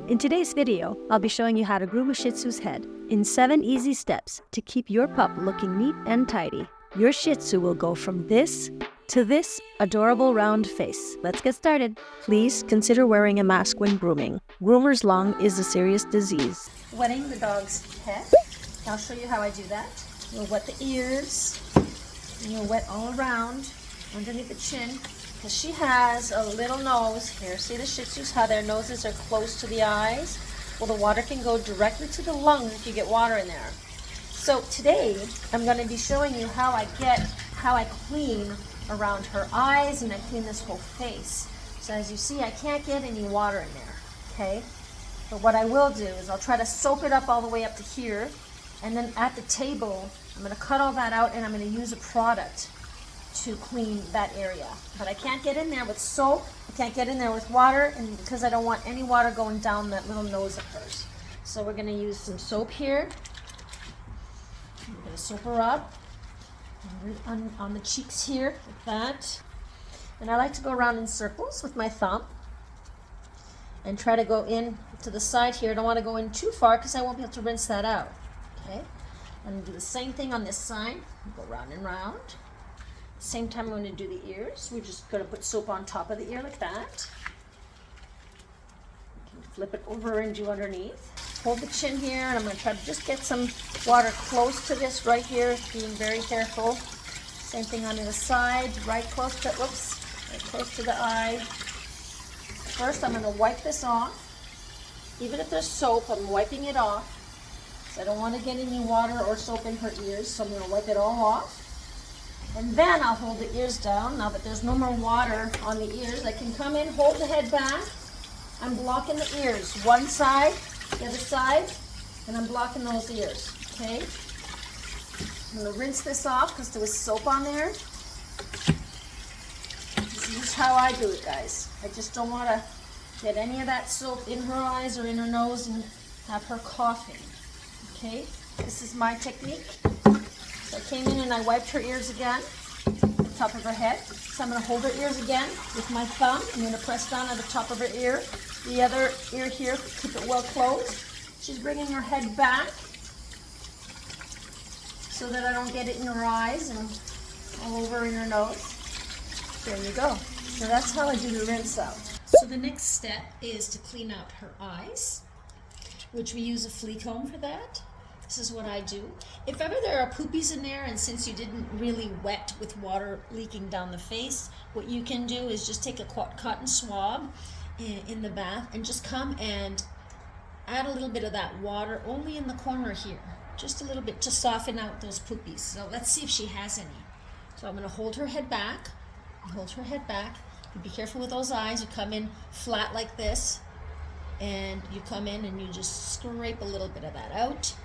In today's video, I'll be showing you how to groom a Shih Tzu's head in 7 easy steps to keep your pup looking neat and tidy. Your Shih Tzu will go from this to this adorable round face. Let's get started. Please consider wearing a mask when grooming. Groomer's lung is a serious disease. Wetting the dog's head. I'll show you how I do that. You'll wet the ears, and you'll wet all around underneath the chin. Because she has a little nose here. See the Shih Tzus, how their noses are close to the eyes? Well, the water can go directly to the lungs if you get water in there. So today, I'm going to be showing you how I clean around her eyes and I clean this whole face. So as you see, I can't get any water in there, okay? But what I will do is I'll try to soak it up all the way up to here. And then at the table, I'm going to cut all that out and I'm going to use a product to clean that area. But I can't get in there with soap, I can't get in there with water, and because I don't want any water going down that little nose of hers. So we're going to use some soap here. I'm going to soap her up on the cheeks here, like that. And I like to go around in circles with my thumb and try to go in to the side here. I don't want to go in too far because I won't be able to rinse that out. Okay, I'm going to do the same thing on this side. Go round and round. Same time, I'm going to do the ears. We're just going to put soap on top of the ear like that. You can flip it over and do underneath. Hold the chin here, and I'm going to try to just get some water close to this right here, being very careful. Same thing on the other side, right close to the eye. First, I'm going to wipe this off. Even if there's soap, I'm wiping it off. So I don't want to get any water or soap in her ears, so I'm going to wipe it all off. And then I'll hold the ears down. Now that there's no more water on the ears, I can come in, hold the head back. I'm blocking the ears. One side, the other side, and I'm blocking those ears, okay? I'm gonna rinse this off because there was soap on there. This is how I do it, guys. I just don't want to get any of that soap in her eyes or in her nose and have her coughing, okay? This is my technique. So I came in and I wiped her ears again, the top of her head. So I'm going to hold her ears again with my thumb. I'm going to press down at the top of her ear. The other ear here, keep it well closed. She's bringing her head back so that I don't get it in her eyes and all over in her nose. There you go. So that's how I do the rinse out. So the next step is to clean out her eyes, which we use a flea comb for that. This is what I do. If ever there are poopies in there, and since you didn't really wet with water leaking down the face, what you can do is just take a cotton swab in the bath and just come and add a little bit of that water only in the corner here. Just a little bit to soften out those poopies. So let's see if she has any. So I'm going to hold her head back. You be careful with those eyes. You come in flat like this, and you come in and you just scrape a little bit of that out.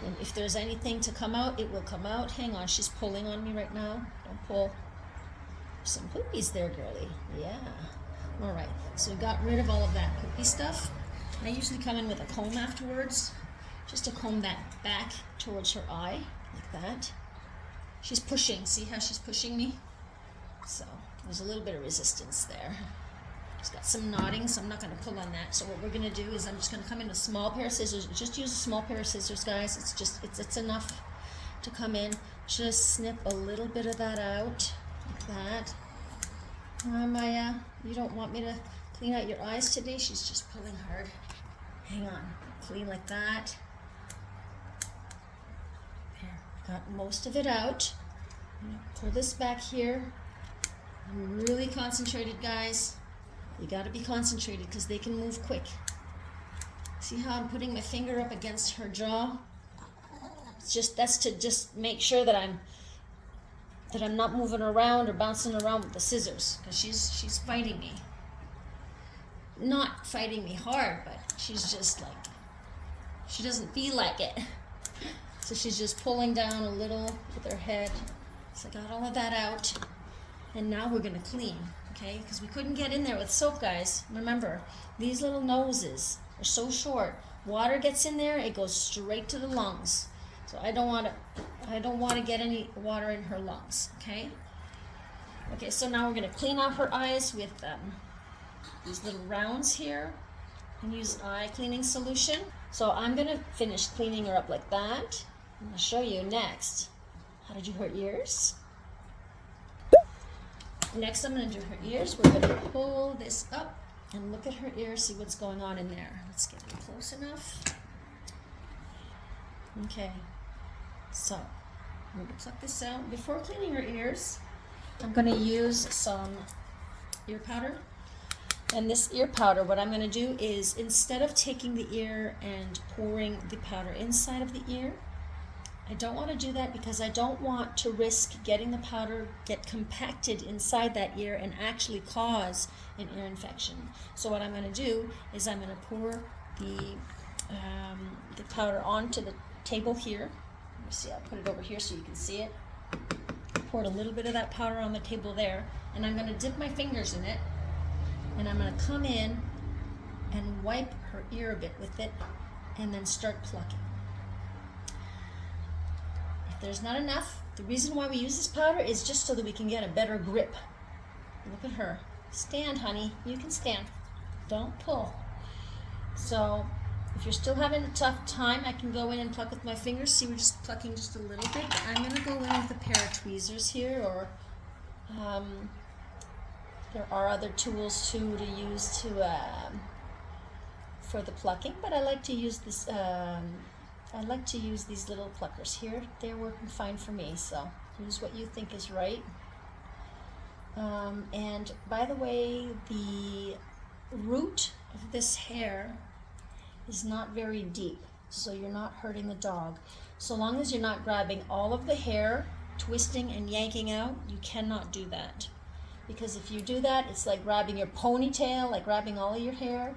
And if there's anything to come out, it will come out. Hang on, she's pulling on me right now. Don't pull. Some poopies there, girly. Yeah. All right, so we got rid of all of that poopy stuff. I usually come in with a comb afterwards, just to comb that back towards her eye, like that. She's pushing. See how she's pushing me? So there's a little bit of resistance there. She's got some knotting, so I'm not going to pull on that. So what we're going to do is I'm just going to come in with a small pair of scissors. Just use a small pair of scissors, guys. It's enough to come in. Just snip a little bit of that out, like that. Maya, you don't want me to clean out your eyes today? She's just pulling hard. Hang on. Clean like that. There, got most of it out. I'm going to pull this back here. I'm really concentrated, guys. You got to be concentrated because they can move quick. See how I'm putting my finger up against her jaw? That's to just make sure that I'm not moving around or bouncing around with the scissors, because she's fighting me. Not fighting me hard, but she's just like, she doesn't feel like it. So she's just pulling down a little with her head. So I got all of that out. And now we're going to clean, okay? Because we couldn't get in there with soap, guys. Remember, these little noses are so short. Water gets in there, it goes straight to the lungs. So I don't want to get any water in her lungs, okay? Okay, so now we're going to clean out her eyes with these little rounds here. and use an eye cleaning solution. So I'm gonna finish cleaning her up like that. I'm gonna show you next how to do her ears. Next I'm gonna do her ears. We're gonna pull this up and look at her ears, see what's going on in there. Let's get it close enough. Okay, so I'm going to pluck this out. Before cleaning her ears, I'm going to use some ear powder. And this ear powder, what I'm going to do is, instead of taking the ear and pouring the powder inside of the ear, I don't want to do that because I don't want to risk getting the powder get compacted inside that ear and actually cause an ear infection. So what I'm going to do is I'm going to pour the powder onto the table here. Let me see, I'll put it over here so you can see it. Poured a little bit of that powder on the table there, and I'm going to dip my fingers in it, and I'm going to come in and wipe her ear a bit with it, and then start plucking. If there's not enough, the reason why we use this powder is just so that we can get a better grip. Look at her. Stand, honey. You can stand. Don't pull. So if you're still having a tough time, I can go in and pluck with my fingers. See, we're just plucking just a little bit. I'm going to go in with a pair of tweezers here, or there are other tools too to use for the plucking, but I like to use this. I like to use these little pluckers here. They're working fine for me, so use what you think is right. And by the way, the root of this hair is not very deep, so you're not hurting the dog. So long as you're not grabbing all of the hair, twisting and yanking out, you cannot do that. Because if you do that, it's like grabbing your ponytail, like grabbing all of your hair.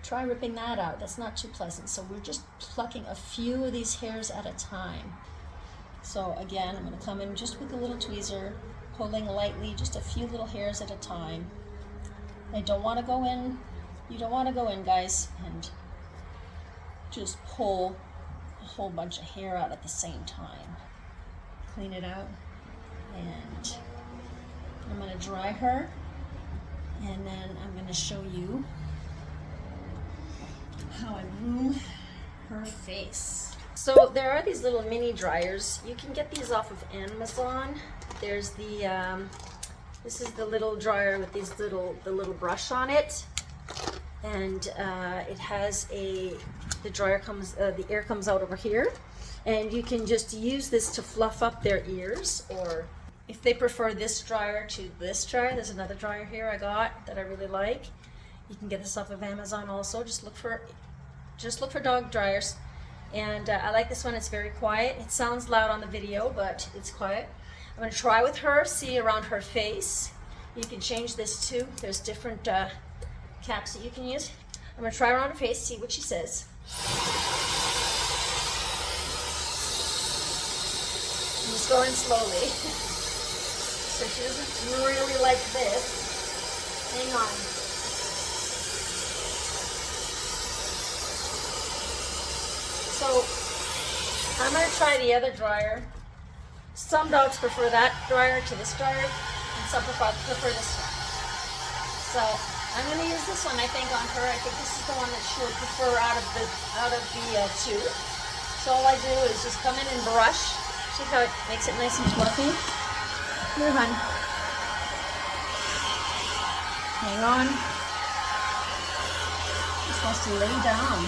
Try ripping that out. That's not too pleasant. So we're just plucking a few of these hairs at a time. So again, I'm going to come in just with a little tweezer, pulling lightly, just a few little hairs at a time. I don't want to go in, you don't want to go in, guys, and just pull a whole bunch of hair out at the same time. Clean it out, and I'm going to dry her, and then I'm going to show you how I groom her face. So there are these little mini dryers. You can get these off of Amazon. There's the this is the little dryer with these the little brush on it, and it has the dryer comes the air comes out over here, and you can just use this to fluff up their ears, or if they prefer this dryer to this dryer, there's another dryer here I got that I really like. You can get this off of Amazon also. Just look for dog dryers. And I like this one. It's very quiet. It sounds loud on the video, but it's quiet. I'm going to try with her, see around her face. You can change this too. There's different caps that you can use. I'm going to try around her face, see what she says. I'm just going slowly. So she doesn't really like this. Hang on. So I'm going to try the other dryer. Some dogs prefer that dryer to this dryer, and some prefer this one. So I'm going to use this one, I think, on her. I think this is the one that she would prefer out of the two. So all I do is just come in and brush. See how it makes it nice and fluffy? Here, hon. Hang on. You're supposed to lay down.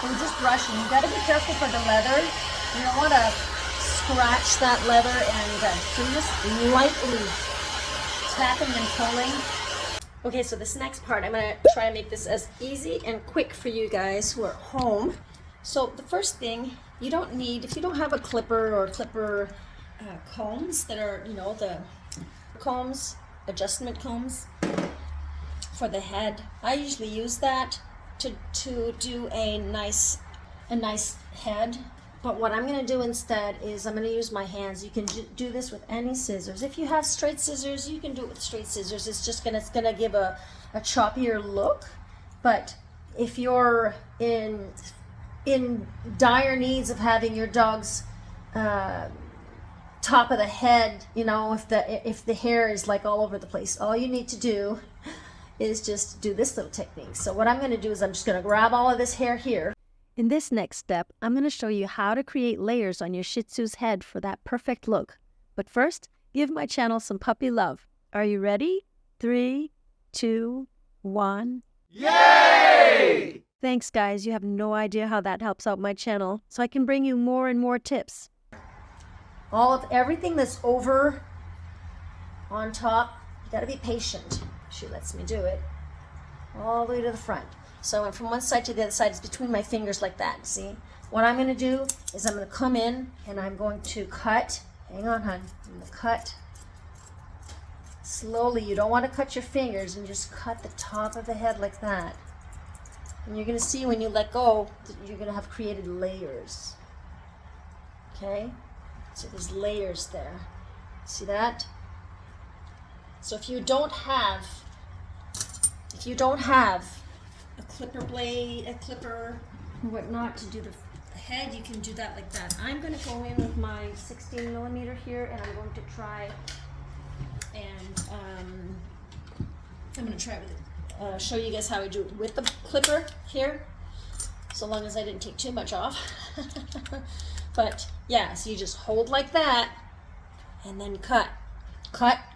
We're just brushing. You got to be careful for the leather. You don't want to scratch that leather, and so just lightly tapping and pulling. Okay, so this next part, I'm going to try and make this as easy and quick for you guys who are home. So the first thing, you don't need, if you don't have a clipper or clipper combs that are, the combs, adjustment combs for the head, I usually use that to do a nice head. But what I'm going to do instead is I'm going to use my hands. You can do this with any scissors. If you have straight scissors, you can do it with straight scissors. It's just going to give a choppier look. But if you're in dire needs of having your dog's top of the head, if the hair is like all over the place, all you need to do is just do this little technique. So what I'm going to do is I'm just going to grab all of this hair here. In this next step, I'm going to show you how to create layers on your Shih Tzu's head for that perfect look. But first, give my channel some puppy love. Are you ready? 3, 2, 1. Yay! Thanks, guys. You have no idea how that helps out my channel, so I can bring you more and more tips. Everything that's over on top, you got to be patient. She lets me do it all the way to the front. So I went from one side to the other side. It's between my fingers like that, see? What I'm going to do is I'm going to come in and I'm going to cut. Hang on, hon. I'm going to cut slowly. You don't want to cut your fingers, and just cut the top of the head like that. And you're going to see when you let go that you're going to have created layers. Okay? So there's layers there. See that? So if you don't have a clipper blade, a clipper, or whatnot to do the head, you can do that like that. I'm going to go in with my 16 millimeter here, and I'm going to try and I'm going to try with show you guys how I do it with the clipper here, so long as I didn't take too much off. But yeah, so you just hold like that and then cut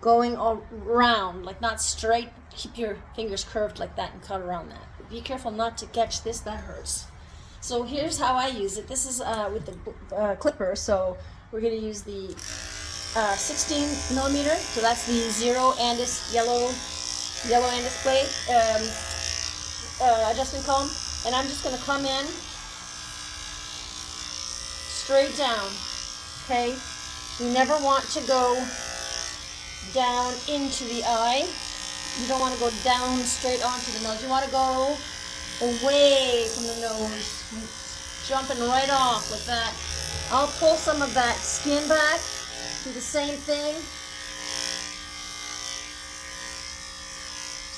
going all around, like not straight. Keep your fingers curved like that and cut around that. But be careful not to catch this, that hurts. So here's how I use it. This is with the clipper, so we're going to use the 16 millimeter, so that's the Zero Andis yellow Andis blade adjustment comb, and I'm just going to come in straight down. Okay, you never want to go down into the eye. You don't want to go down straight onto the nose. You want to go away from the nose, jumping right off like that. I'll pull some of that skin back, do the same thing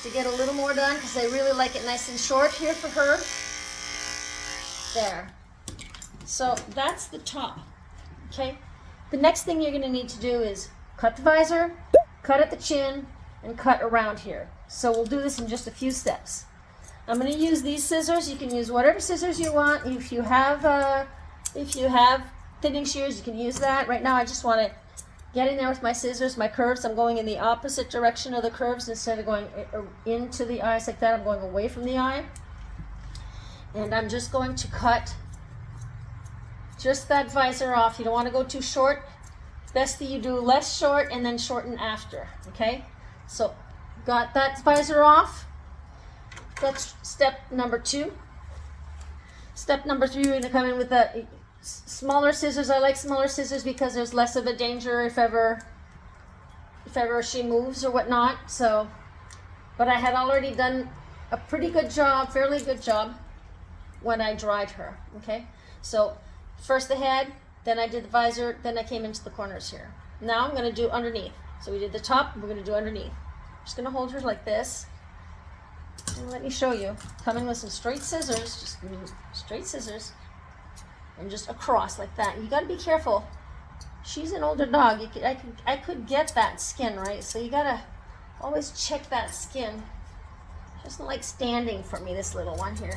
to get a little more done, because I really like it nice and short here for her. There. So that's the top. Okay. The next thing you're going to need to do is cut the visor, cut at the chin, and cut around here. So we'll do this in just a few steps. I'm going to use these scissors. You can use whatever scissors you want. If you have thinning shears, you can use that. Right now I just want to get in there with my scissors, my curves. I'm going in the opposite direction of the curves. Instead of going into the eyes like that, I'm going away from the eye. And I'm just going to cut just that visor off. You don't want to go too short. Best that you do less short and then shorten after. Okay? So got that visor off. That's step number 2. Step number 3, we're going to come in with the smaller scissors. I like smaller scissors because there's less of a danger if ever she moves or whatnot. So, but I had already done a pretty good job, fairly good job, when I dried her. Okay, so first the head, then I did the visor, then I came into the corners here. Now I'm going to do underneath. So we did the top, we're going to do underneath. I'm just going to hold her like this. And let me show you. Come in with some straight scissors, just straight scissors, and just across like that. You got to be careful. She's an older dog. I could get that skin, right? So you got to always check that skin. She doesn't like standing for me, this little one here.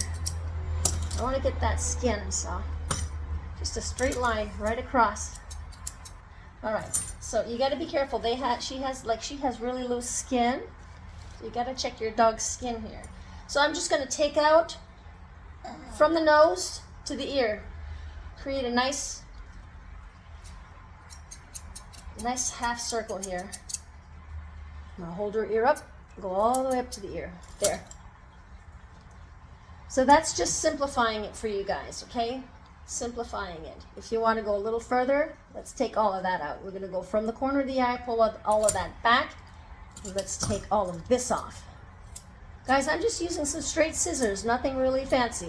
I want to get that skin, so just a straight line right across. All right, so you got to be careful. She has really loose skin. So you got to check your dog's skin here. So I'm just going to take out from the nose to the ear. Create a nice half circle here. Now hold her ear up, go all the way up to the ear. There. So that's just simplifying it for you guys, okay? Simplifying it. If you want to go a little further, let's take all of that out. We're going to go from the corner of the eye, pull all of that back. Let's take all of this off. Guys, I'm just using some straight scissors, nothing really fancy.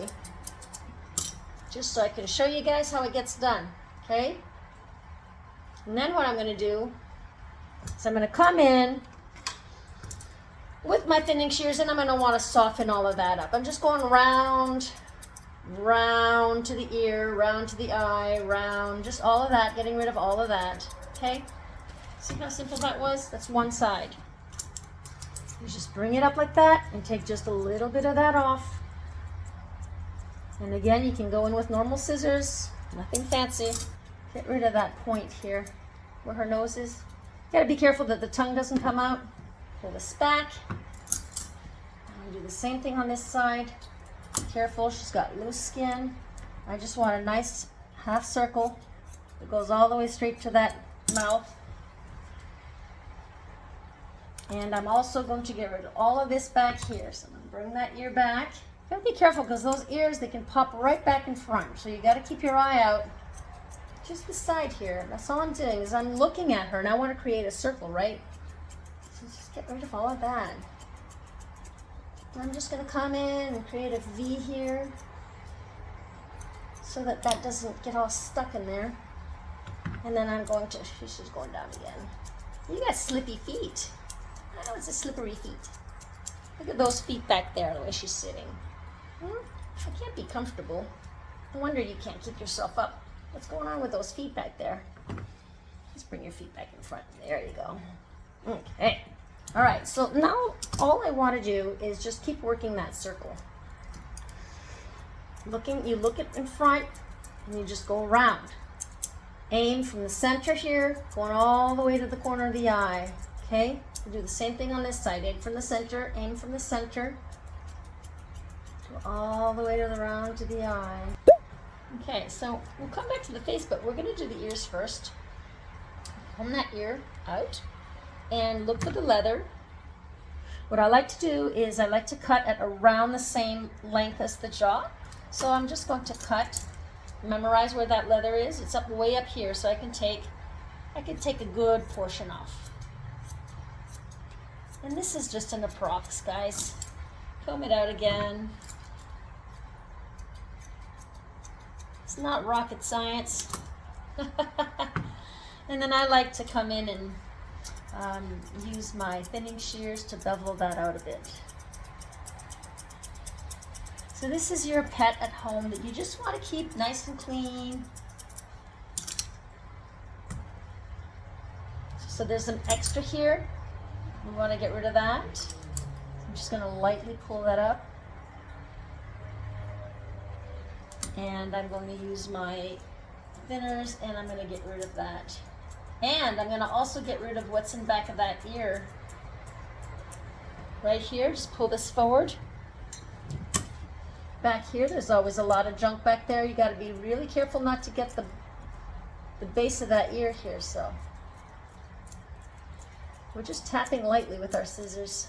Just so I can show you guys how it gets done, okay? And then what I'm going to do is I'm going to come in with my thinning shears, and I'm going to want to soften all of that up. I'm just going round to the ear, round to the eye, round, just all of that, getting rid of all of that, okay? See how simple that was? That's one side. You just bring it up like that and take just a little bit of that off. And again, you can go in with normal scissors, nothing fancy. Get rid of that point here where her nose is. You gotta be careful that the tongue doesn't come out. Pull this back. And do the same thing on this side. Be careful, she's got loose skin. I just want a nice half circle that goes all the way straight to that mouth. And I'm also going to get rid of all of this back here. So I'm going to bring that ear back. You gotta be careful because those ears, they can pop right back in front. So you gotta keep your eye out. Just the side here. That's all I'm doing is I'm looking at her and I want to create a circle, right? So just get rid of all of that. And I'm just going to come in and create a V here so that that doesn't get all stuck in there. And then I'm going to, she's just going down again. You got slippy feet. I know it's a slippery feet. Look at those feet back there, the way she's sitting. I can't be comfortable. No wonder you can't keep yourself up. What's going on with those feet back there? Let's bring your feet back in front. There you go. Okay. All right, so now all I want to do is just keep working that circle. You look it in front and you just go around. Aim from the center here, going all the way to the corner of the eye. Okay? We'll do the same thing on this side. Aim from the center, aim from the center. Go all the way to the round to the eye. Okay, so we'll come back to the face, but we're going to do the ears first. Comb that ear out and look for the leather. What I like to do is I like to cut at around the same length as the jaw. So I'm just going to cut, memorize where that leather is. It's up way up here, so I can take a good portion off. And this is just an approx, guys. Comb it out again. It's not rocket science. And then I like to come in and use my thinning shears to bevel that out a bit. So this is your pet at home that you just want to keep nice and clean. So there's some extra here. We want to get rid of that. So I'm just going to lightly pull that up. And I'm going to use my thinners and I'm going to get rid of that. And I'm going to also get rid of what's in the back of that ear. Right here, just pull this forward. Back here, there's always a lot of junk back there. You got to be really careful not to get the base of that ear here. So we're just tapping lightly with our scissors.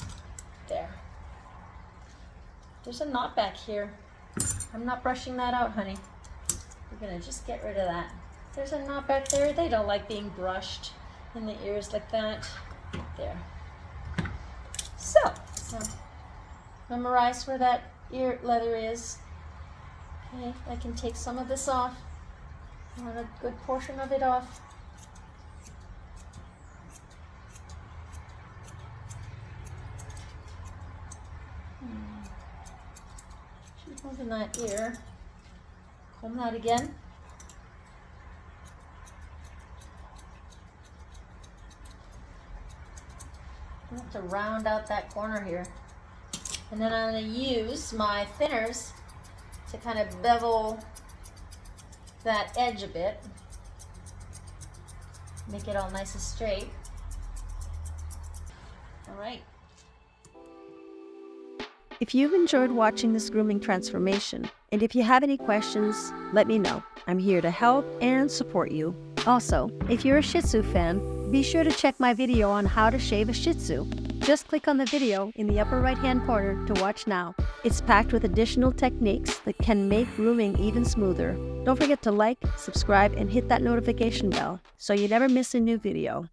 There. There's a knot back here. I'm not brushing that out, honey. We're going to just get rid of that. There's a knot back there. They don't like being brushed in the ears like that. There. So memorize where that ear leather is. Okay, I can take some of this off. I want a good portion of it off. She's moving that ear. Comb that again. I have to round out that corner here. And then I'm going to use my thinners to kind of bevel that edge a bit. Make it all nice and straight. All right. If you've enjoyed watching this grooming transformation, and if you have any questions, let me know. I'm here to help and support you. Also, if you're a Shih Tzu fan, be sure to check my video on how to shave a Shih Tzu. Just click on the video in the upper right-hand corner to watch now. It's packed with additional techniques that can make grooming even smoother. Don't forget to like, subscribe, and hit that notification bell so you never miss a new video.